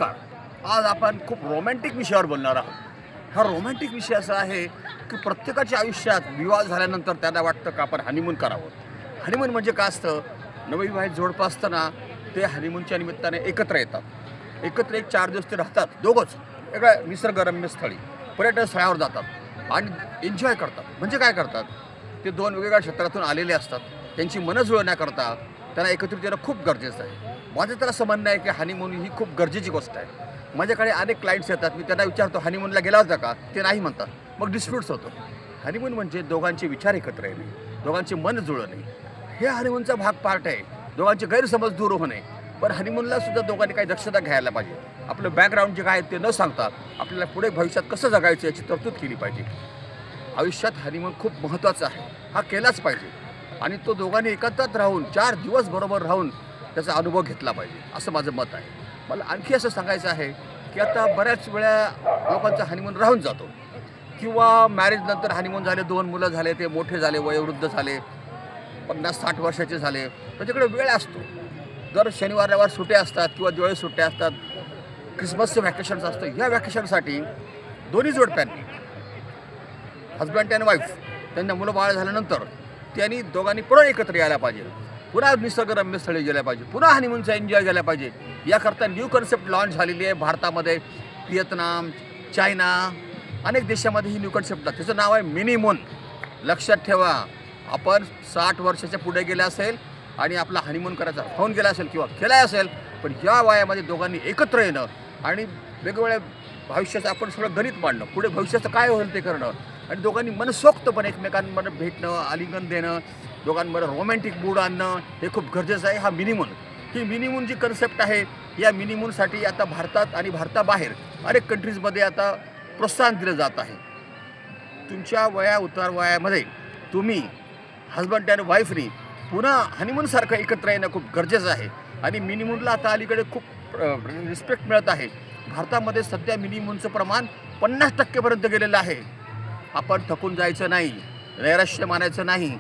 नमस्कार. आज आपण खूप रोमॅन्टिक विषयावर बोलणार आहोत. हा रोमॅन्टिक विषय असा आहे की प्रत्येकाच्या आयुष्यात विवाह झाल्यानंतर त्यांना वाटतं का आपण हनीमून करावं. हनीमून म्हणजे काय असतं, नवविवाहित जोडपं असताना ते हनीमूनच्या निमित्ताने एकत्र येतात. एकत्र एक 4 दिवस ते राहतात, दोघंच वेगळ्या निसर्गरम्य स्थळी पर्यटन स्थळावर जातात आणि एन्जॉय करतात. म्हणजे काय करतात, ते 2 वेगवेगळ्या क्षेत्रातून आलेले असतात. त्यांची मनं जुळण्याकरता त्यांना एकत्रित येणं खूप गरजेचं आहे. माझं तर असं म्हणणं आहे की हनीमून ही खूप गरजेची गोष्ट आहे. माझ्याकडे अनेक क्लायंट्स येतात, मी त्यांना विचारतो हनीमूनला गेला होता का, ते नाही म्हणतात. मग डिस्प्यूट्स होतो. हनीमून म्हणजे दोघांचे विचार एकत्र येणे, दोघांचे मन जुळणे, हे हनीमूनचा भाग पार्ट आहे. दोघांचे गैरसमज दूर होणे. पण हनीमूनला सुद्धा दोघांनी काही दक्षता घ्यायला पाहिजे. आपलं बॅकग्राऊंड जे काय ते न सांगता आपल्याला पुढे भविष्यात कसं जगायचं याची तरतूद केली पाहिजे. आयुष्यात हनीमून खूप महत्त्वाचा आहे, हा केलाच पाहिजे. आणि तो दोघांनी एकत्रित राहून 4 दिवस बरोबर राहून त्याचा अनुभव घेतला पाहिजे, असं माझं मत आहे. मला आणखी असं सांगायचं आहे की आता बऱ्याच वेळा लोकांचा हनीमून राहून जातो किंवा मॅरेजनंतर हनीमून झाले, 2 मुलं झाले, ते मोठे झाले, वयोवृद्ध झाले, 50-60 वर्षाचे झाले, त्याच्याकडे वेळ असतो. दर शनिवार रविवार सुट्ट्या असतात किंवा दिवाळी सुट्ट्या असतात, क्रिसमसचे व्हॅकेशन्स असतं. ह्या व्हॅकेशनसाठी दोन्ही जोडप्यांनी, हजबंड अँड वाईफ, त्यांना मुलं बाळ झाल्यानंतर त्यांनी दोघांनी पुन्हा एकत्र यायला पाहिजे, पुन्हा निसर्गरम्य स्थळी गेल्या पाहिजे, पुन्हा हनीमूनचा एन्जॉय केला पाहिजे. याकरता न्यू कन्सेप्ट लॉन्च झालेली आहे भारतामध्ये, व्हिएतनाम, चायना, अनेक देशामध्ये ही न्यू कन्सेप्ट आहे. त्याचं नाव आहे मिनीमून. लक्षात ठेवा, आपण 60 वर्षाच्या पुढे गेले असेल आणि आपला हनीमून करायचा होऊन गेला असेल किंवा केला असेल, पण ह्या वयामध्ये दोघांनी एकत्र येणं आणि वेगवेगळ्या भविष्याचं आपण सगळं गणित मांडणं, पुढे भविष्याचं काय होईल ते करणं आणि दोघांनी मनसोक्तपणे एकमेकांमध्ये भेटणं, आलिंगन देणं, दोघांमध्ये रोमॅन्टिक मूड आणणं हे खूप गरजेचं आहे. हा मिनीमून, ही मिनीमून जी कन्सेप्ट आहे, या मिनीमूनसाठी आता भारतात आणि भारताबाहेर अनेक कंट्रीजमध्ये आता प्रोत्साहन दिलं जात आहे. तुमच्या उतार वयामध्ये तुम्ही हजबंड अँड वाईफनी पुन्हा हनीमूनसारखं एकत्र येणं खूप गरजेचं आहे. आणि मिनीमूनला आता अलीकडे खूप रिस्पेक्ट मिळत आहे. भारतामध्ये सध्या मिनीमूनचं प्रमाण 50% पर्यंत गेलेलं आहे. आपण थकून जायचं नाही, नैराश्य मानायचं नाही.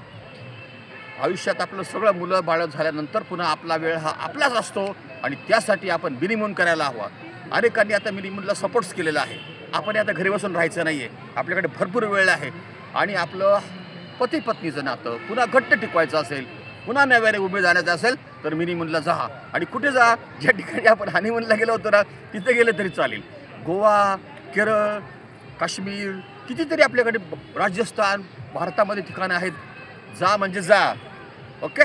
आयुष्यात आपलं सगळं मुलं बाळं झाल्यानंतर पुन्हा आपला वेळ हा आपलाच असतो आणि त्यासाठी आपण मिनीमून करायला हवा. अनेकांनी आता मिनीमूनला सपोर्ट्स केलेला आहे. आपण आता घरी बसून राहायचं नाही आहे, आपल्याकडे भरपूर वेळ आहे आणि आपलं पती पत्नीचं नातं पुन्हा घट्ट टिकवायचं असेल, पुन्हा नव्याने उभे जाण्याचं असेल तर मिनीमूनला जा. आणि कुठे जा, ज्या ठिकाणी आपण हनीमूनला गेलो होतो ना, तिथे गेलं तरी चालेल. गोवा, केरळ, काश्मीर, कितीतरी आपल्याकडे, राजस्थान, भारतामध्ये ठिकाणं आहेत. जा म्हणजे जा. ओके.